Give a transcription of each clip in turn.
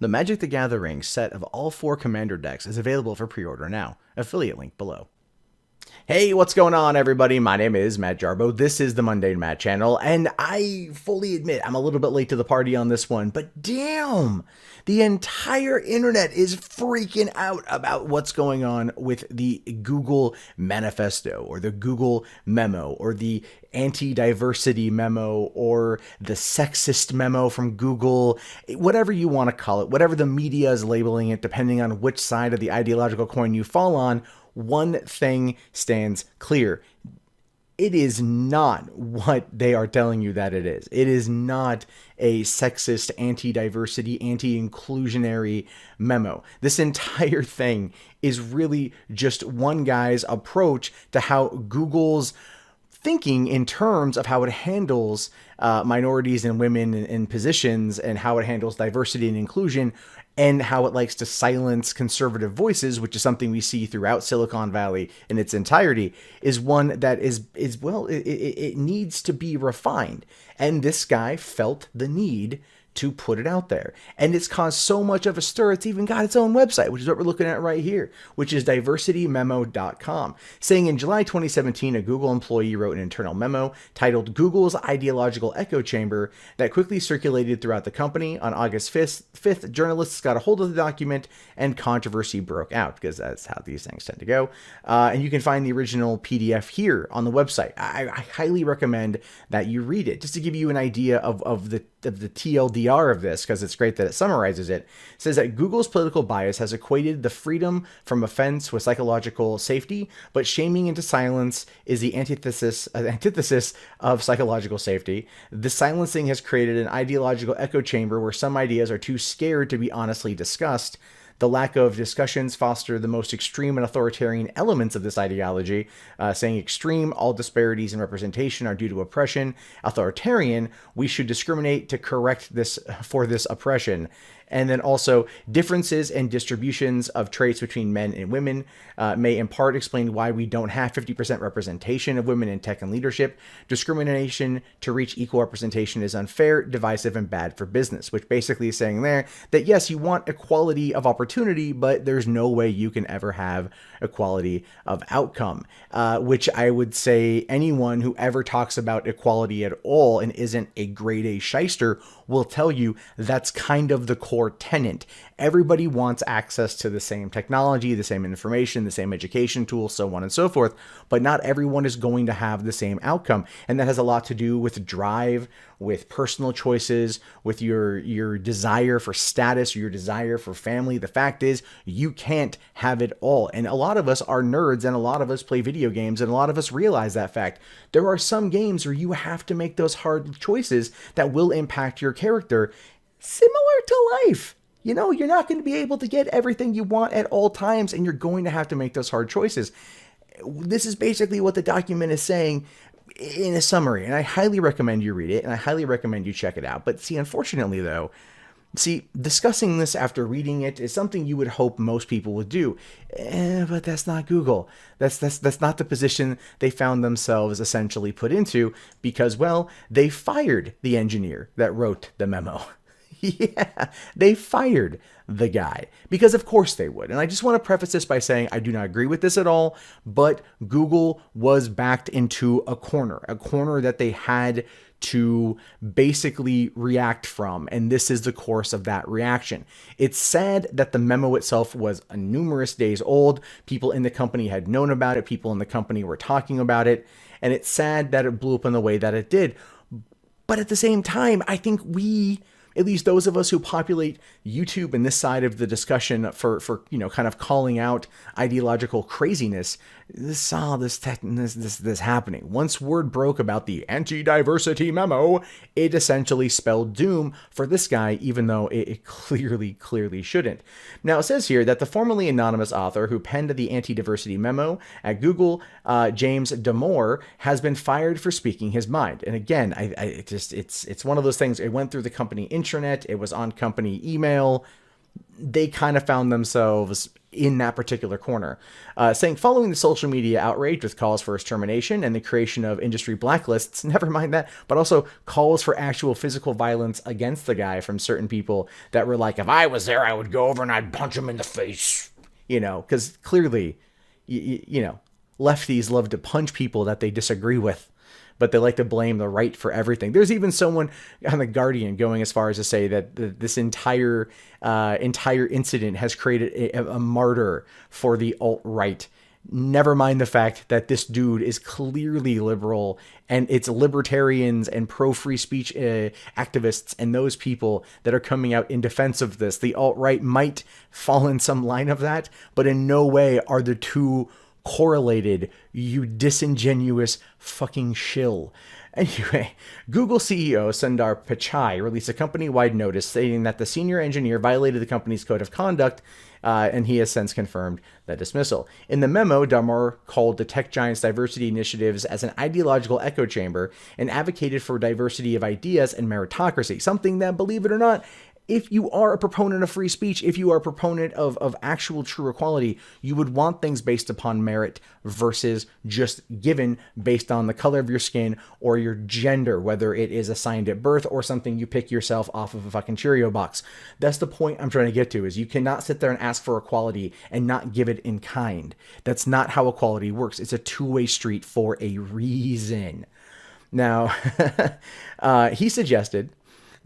The Magic the Gathering set of all 4 Commander decks is available for pre-order now. Affiliate link below. Hey, what's going on, everybody? My name is Matt Jarbo. This is the Mundane Matt channel, and I fully admit I'm a little bit late to the party on this one, but damn, the entire internet is freaking out about what's going on with the Google manifesto, or the Google memo, or the anti-diversity memo, or the sexist memo from Google, whatever you want to call it, whatever the media is labeling it, depending on which side of the ideological coin you fall on. One thing stands clear. It is not what they are telling you that it is. It is not a sexist, anti-diversity, anti-inclusionary memo. This entire thing is really just one guy's approach to how Google's thinking in terms of how it handles minorities and women in positions, and how it handles diversity and inclusion, and how it likes to silence conservative voices, which is something we see throughout Silicon Valley in its entirety, is one that is well, it needs to be refined. And this guy felt the need to put it out there. And it's caused so much of a stir, it's even got its own website, which is what we're looking at right here, which is diversitymemo.com, saying in July 2017, a Google employee wrote an internal memo titled Google's Ideological Echo Chamber that quickly circulated throughout the company. On August 5th, journalists got a hold of the document and controversy broke out, because that's how these things tend to go. And you can find the original PDF here on the website. I highly recommend that you read it, just to give you an idea of the TLDR of this, because it's great that it summarizes it. It says that Google's political bias has equated the freedom from offense with psychological safety, but shaming into silence is the antithesis of psychological safety. The silencing has created an ideological echo chamber where some ideas are too scared to be honestly discussed. The lack of discussions foster the most extreme and authoritarian elements of this ideology, saying extreme, all disparities in representation are due to oppression. Authoritarian, we should discriminate to correct this for this oppression. And then also, differences and distributions of traits between men and women may in part explain why we don't have 50% representation of women in tech and leadership. Discrimination to reach equal representation is unfair, divisive, and bad for business, which basically is saying there that yes, you want equality of opportunity, but there's no way you can ever have equality of outcome, which I would say anyone who ever talks about equality at all and isn't a grade A shyster will tell you that's kind of the core tenet. Everybody wants access to the same technology, the same information, the same education tools, so on and so forth, but not everyone is going to have the same outcome. And that has a lot to do with drive, with personal choices, with your desire for status, your desire for family. The fact is, you can't have it all. And a lot of us are nerds, and a lot of us play video games, and a lot of us realize that fact. There are some games where you have to make those hard choices that will impact your character, similar to life. You know, you're not going to be able to get everything you want at all times, and you're going to have to make those hard choices. This is basically what the document is saying in a summary, and I highly recommend you read it, and I highly recommend you check it out. But see, unfortunately though, discussing this after reading it is something you would hope most people would do, but that's not Google. That's not the position they found themselves essentially put into, because, well, they fired the engineer that wrote the memo. Yeah, they fired the guy, because of course they would. And I just want to preface this by saying I do not agree with this at all, but Google was backed into a corner that they had to basically react from, and this is the course of that reaction. It's sad that the memo itself was numerous days old. People in the company had known about it. People in the company were talking about it, and it's sad that it blew up in the way that it did. But at the same time, I think we, at least those of us who populate YouTube and this side of the discussion for kind of calling out ideological craziness, saw this happening. Once word broke about the anti-diversity memo, it essentially spelled doom for this guy, even though it clearly shouldn't. Now, it says here that the formerly anonymous author who penned the anti-diversity memo at Google, James Damore, has been fired for speaking his mind. And again, it's one of those things. It went through the company intranet. It was on company email. They kind of found themselves in that particular corner, saying, following the social media outrage with calls for his termination and the creation of industry blacklists, never mind that, but also calls for actual physical violence against the guy from certain people that were like, if I was there, I would go over and I'd punch him in the face, because clearly, lefties love to punch people that they disagree with, but they like to blame the right for everything. There's even someone on The Guardian going as far as to say that this entire incident has created a martyr for the alt-right. Never mind the fact that this dude is clearly liberal, and it's libertarians and pro-free speech activists and those people that are coming out in defense of this. The alt-right might fall in some line of that, but in no way are the two correlated, you disingenuous fucking shill. Anyway, Google CEO Sundar Pichai released a company-wide notice stating that the senior engineer violated the company's code of conduct, and he has since confirmed that dismissal. In the memo, Damore called the tech giant's diversity initiatives as an ideological echo chamber and advocated for diversity of ideas and meritocracy, something that, believe it or not, if you are a proponent of free speech, if you are a proponent of actual true equality, you would want things based upon merit versus just given based on the color of your skin or your gender, whether it is assigned at birth or something you pick yourself off of a fucking Cheerio box. That's the point I'm trying to get to, is you cannot sit there and ask for equality and not give it in kind. That's not how equality works. It's a two-way street for a reason. Now, he suggested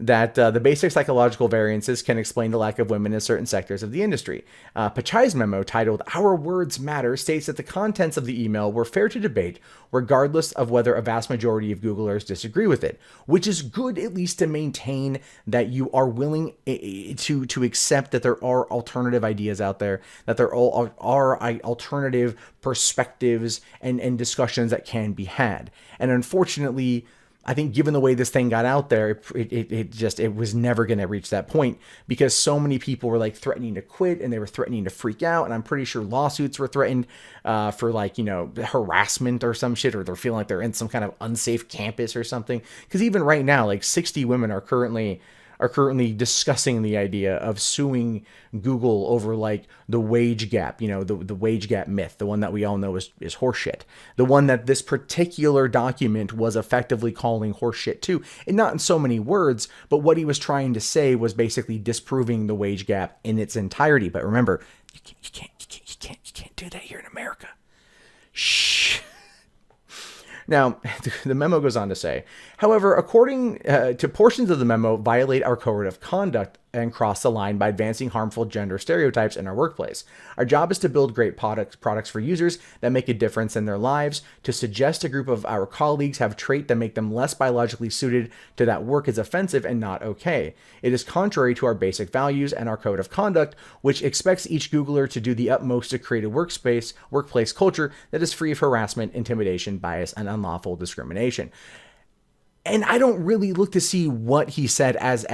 that the basic psychological variances can explain the lack of women in certain sectors of the industry. Pichai's memo, titled "Our Words Matter," states that the contents of the email were fair to debate, regardless of whether a vast majority of Googlers disagree with it, which is good, at least to maintain that you are willing to accept that there are alternative ideas out there, that there are alternative perspectives and discussions that can be had. And unfortunately, I think given the way this thing got out there, it was never going to reach that point, because so many people were like threatening to quit and they were threatening to freak out. And I'm pretty sure lawsuits were threatened for harassment or some shit, or they're feeling like they're in some kind of unsafe campus or something. Because even right now, like 60 women are currently discussing the idea of suing Google over like the wage gap, the wage gap myth, the one that we all know is horseshit, the one that this particular document was effectively calling horseshit too, and not in so many words, but what he was trying to say was basically disproving the wage gap in its entirety. But remember, you can't do that here in America. Shh. Now, the memo goes on to say, however, according to portions of the memo, violate our code of conduct and cross the line by advancing harmful gender stereotypes in our workplace. Our job is to build great products for users that make a difference in their lives. To suggest a group of our colleagues have traits that make them less biologically suited to that work is offensive and not okay. It is contrary to our basic values and our code of conduct, which expects each Googler to do the utmost to create a workplace culture that is free of harassment, intimidation, bias, and unlawful discrimination. And I don't really look to see what he said as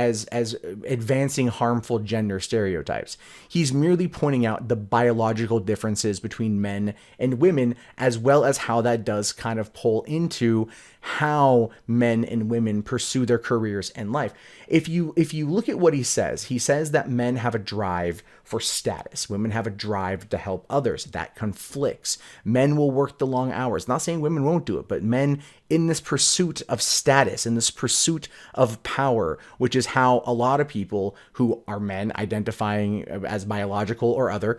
advancing harmful gender stereotypes. He's merely pointing out the biological differences between men and women, as well as how that does kind of pull into how men and women pursue their careers in life. If you look at what he says that men have a drive for status. Women have a drive to help others. That conflicts. Men will work the long hours. Not saying women won't do it, but men in this pursuit of status, in this pursuit of power, which is how a lot of people who are men identifying as biological or other,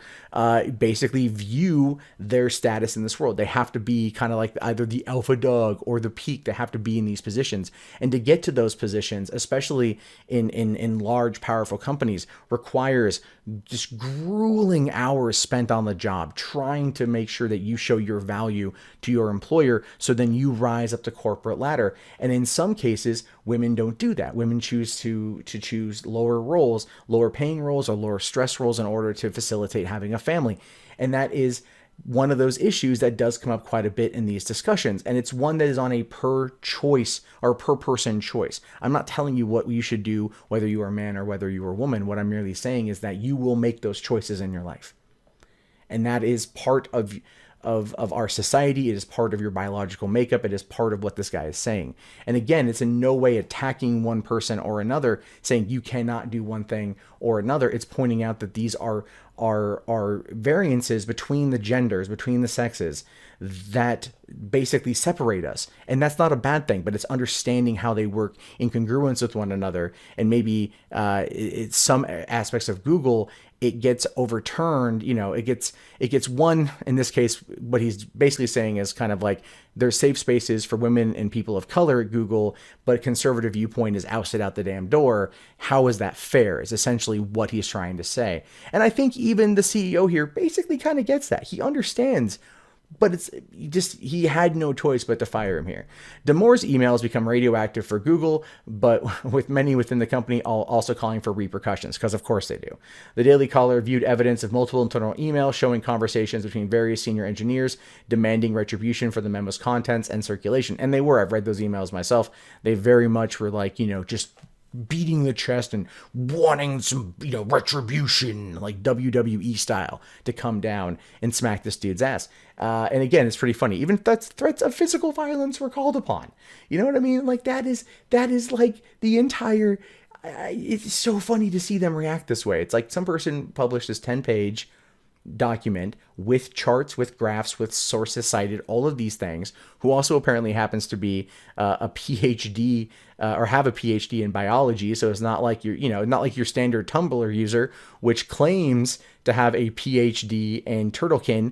basically view their status in this world. They have to be kind of like either the alpha dog or the peak. They have to be in these positions. And to get to those positions, especially in large, powerful companies, requires just grueling hours spent on the job trying to make sure that you show your value to your employer, so then you rise up the corporate ladder. And in some cases, women don't do that. Women choose to choose lower roles, lower paying roles, or lower stress roles in order to facilitate having a family. And that is one of those issues that does come up quite a bit in these discussions. And it's one that is on a per choice or per person choice. I'm not telling you what you should do, whether you are a man or whether you are a woman. What I'm merely saying is that you will make those choices in your life. And that is part of of our society. It is part of your biological makeup. It is part of what this guy is saying. And again, it's in no way attacking one person or another, saying you cannot do one thing or another. It's pointing out that these are variances between the genders, between the sexes, that basically separate us. And that's not a bad thing, but it's understanding how they work in congruence with one another. And maybe it's some aspects of Google, it gets overturned, it gets one, in this case, what he's basically saying is kind of like there's safe spaces for women and people of color at Google, but conservative viewpoint is ousted out the damn door. How is that fair? Is essentially what he's trying to say. And I think even the CEO here basically kind of gets that. He understands, but he had no choice but to fire him here. Damore's emails become radioactive for Google, but with many within the company also calling for repercussions, because of course they do. The Daily Caller viewed evidence of multiple internal emails showing conversations between various senior engineers demanding retribution for the memo's contents and circulation. And they were. I've read those emails myself. They very much were like, just beating the chest and wanting some, retribution, like WWE style, to come down and smack this dude's ass. And again, it's pretty funny. Even threats of physical violence were called upon. You know what I mean? Like that is like the entire. It's so funny to see them react this way. It's like some person published this 10-page document with charts, with graphs, with sources cited, all of these things, who also apparently happens to be a PhD or have a PhD in biology. So it's not like not like your standard Tumblr user, which claims to have a PhD in turtlekin,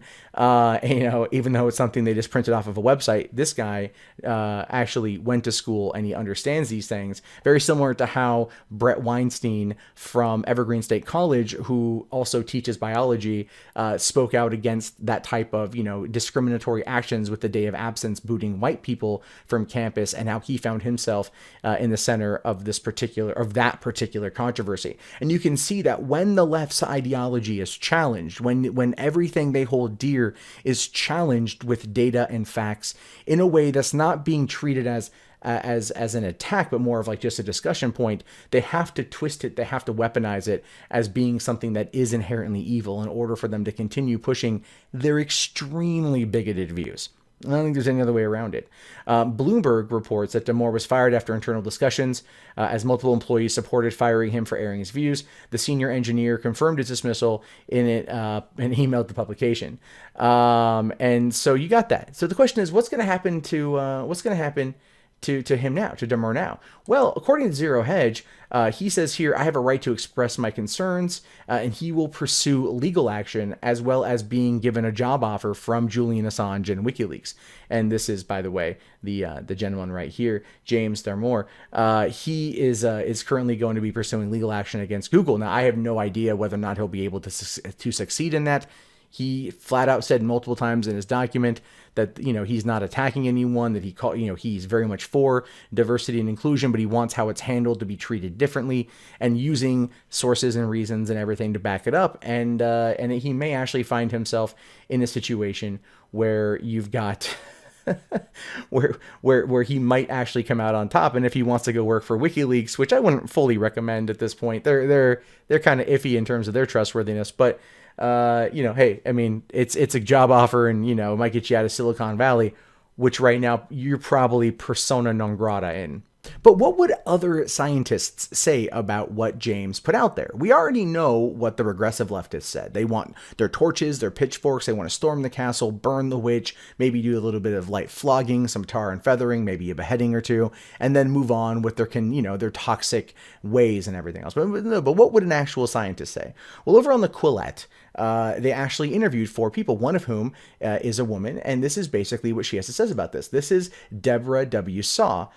even though it's something they just printed off of a website. This guy actually went to school and he understands these things. Very similar to how Brett Weinstein from Evergreen State College, who also teaches biology, spoke out against that type of, discriminatory actions with the day of absence booting white people from campus, and how he found himself in the center of that particular controversy. And you can see that when the left's ideology is challenged, when everything they hold dear is challenged with data and facts in a way that's not being treated as an attack, but more of like just a discussion point, they have to twist it, they have to weaponize it as being something that is inherently evil in order for them to continue pushing their extremely bigoted views. I don't think there's any other way around it. Bloomberg reports that Damore was fired after internal discussions, as multiple employees supported firing him for airing his views. The senior engineer confirmed his dismissal in an emailed the publication. And so you got that. So the question is, what's going to happen to him now, to Damore now? Well, according to Zero Hedge, he says here, I have a right to express my concerns, and he will pursue legal action, as well as being given a job offer from Julian Assange and WikiLeaks. And this is, by the way, the gentleman right here, James Damore. He is currently going to be pursuing legal action against Google. Now, I have no idea whether or not he'll be able to succeed in that. He flat out said multiple times in his document that, he's not attacking anyone, that he's very much for diversity and inclusion, but he wants how it's handled to be treated differently, and using sources and reasons and everything to back it up. And he may actually find himself in a situation where you've got where he might actually come out on top. And if he wants to go work for WikiLeaks, which I wouldn't fully recommend at this point, they're kind of iffy in terms of their trustworthiness, but hey, I mean, it's a job offer, and, it might get you out of Silicon Valley, which right now you're probably persona non grata in. But what would other scientists say about what James put out there? We already know what the regressive leftists said. They want their torches, their pitchforks, they want to storm the castle, burn the witch, maybe do a little bit of light flogging, some tar and feathering, maybe a beheading or two, and then move on with their toxic ways and everything else. But what would an actual scientist say? Well, over on the Quillette, they actually interviewed 4 people, one of whom is a woman, and this is basically what she has to say about this. This is Deborah W. So.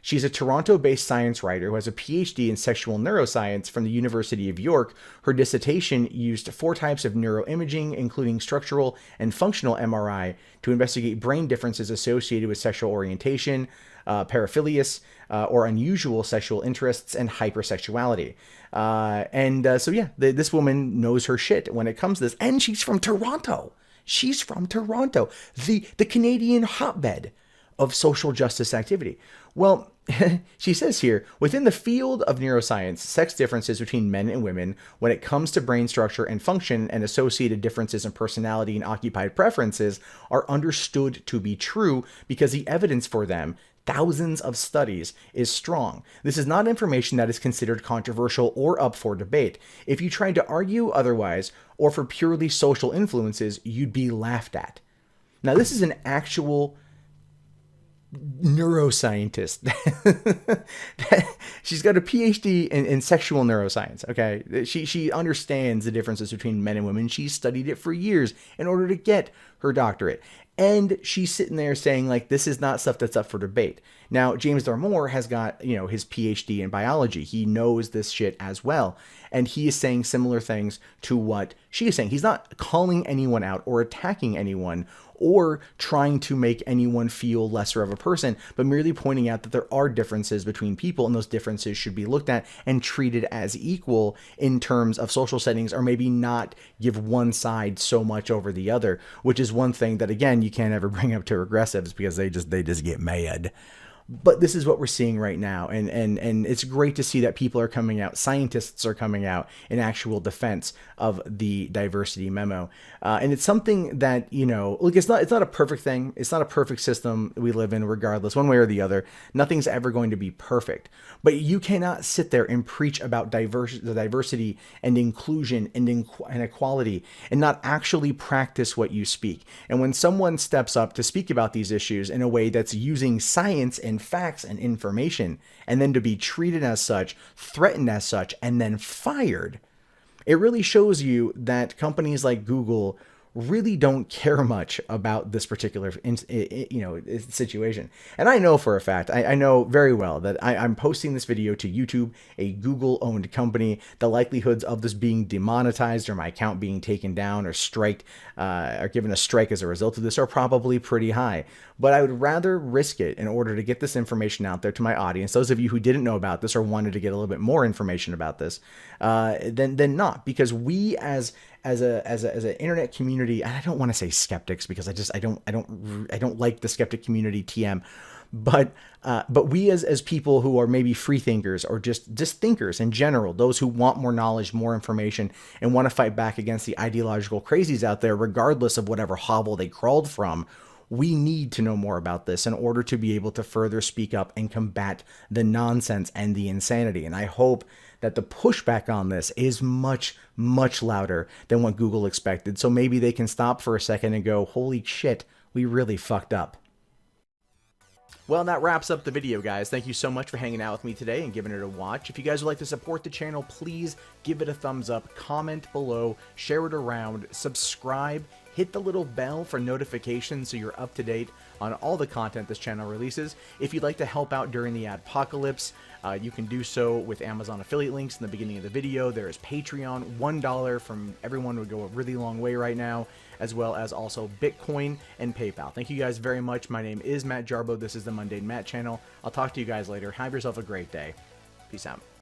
She's a Toronto-based science writer who has a PhD in sexual neuroscience from the University of York. Her dissertation used 4 types of neuroimaging, including structural and functional MRI, to investigate brain differences associated with sexual orientation, paraphilias, or unusual sexual interests, and hypersexuality. This woman knows her shit when it comes to this, and she's from Toronto. She's from Toronto, the Canadian hotbed of social justice activity. Well, she says here, within the field of neuroscience, sex differences between men and women when it comes to brain structure and function and associated differences in personality and occupied preferences are understood to be true because the evidence for them, thousands of studies, is strong. This is not information that is considered controversial or up for debate. If you tried to argue otherwise or for purely social influences, you'd be laughed at. Now, this is an actual neuroscientist. She's got a PhD in sexual neuroscience. Okay, she understands the differences between men and women. She's studied it for years in order to get her doctorate, and she's sitting there saying like, this is not stuff that's up for debate. Now, James Damore has got, you know, his PhD in biology. He knows this shit as well, and he is saying similar things to what she is saying. He's not calling anyone out or attacking anyone or trying to make anyone feel lesser of a person, but merely pointing out that there are differences between people, and those differences should be looked at and treated as equal in terms of social settings, or maybe not give one side so much over the other, which is one thing that, again, you can't ever bring up to progressives because they just get mad. But this is what we're seeing right now, and it's great to see that people are coming out, scientists are coming out in actual defense of the diversity memo, and it's something that, you know, look, it's not a perfect thing, it's not a perfect system we live in, regardless, one way or the other. Nothing's ever going to be perfect, but you cannot sit there and preach about diversity and inclusion and equality and not actually practice what you speak. And when someone steps up to speak about these issues in a way that's using science and facts and information, and then to be treated as such, threatened as such, and then fired, it really shows you that companies like Google really don't care much about this particular situation. And I know for a fact, I know very well that I'm posting this video to YouTube, a Google-owned company. The likelihoods of this being demonetized or my account being taken down or striked, or given a strike as a result of this are probably pretty high. But I would rather risk it in order to get this information out there to my audience, those of you who didn't know about this or wanted to get a little bit more information about this, than not, because we as an internet community, and I don't want to say skeptics because I don't like the skeptic community TM, but we as people who are maybe free thinkers or just thinkers in general, those who want more knowledge, more information, and want to fight back against the ideological crazies out there, regardless of whatever hovel they crawled from, we need to know more about this in order to be able to further speak up and combat the nonsense and the insanity. And I hope that the pushback on this is much, much louder than what Google expected. So maybe they can stop for a second and go, holy shit, we really fucked up. Well, that wraps up the video, guys. Thank you so much for hanging out with me today and giving it a watch. If you guys would like to support the channel, please give it a thumbs up, comment below, share it around, subscribe, hit the little bell for notifications so you're up to date on all the content this channel releases. If you'd like to help out during the adpocalypse, you can do so with Amazon affiliate links in the beginning of the video. There is Patreon. $1 from everyone would go a really long way right now, as well as also Bitcoin and PayPal. Thank you guys very much. My name is Matt Jarbo. This is the Mundane Matt channel. I'll talk to you guys later. Have yourself a great day. Peace out.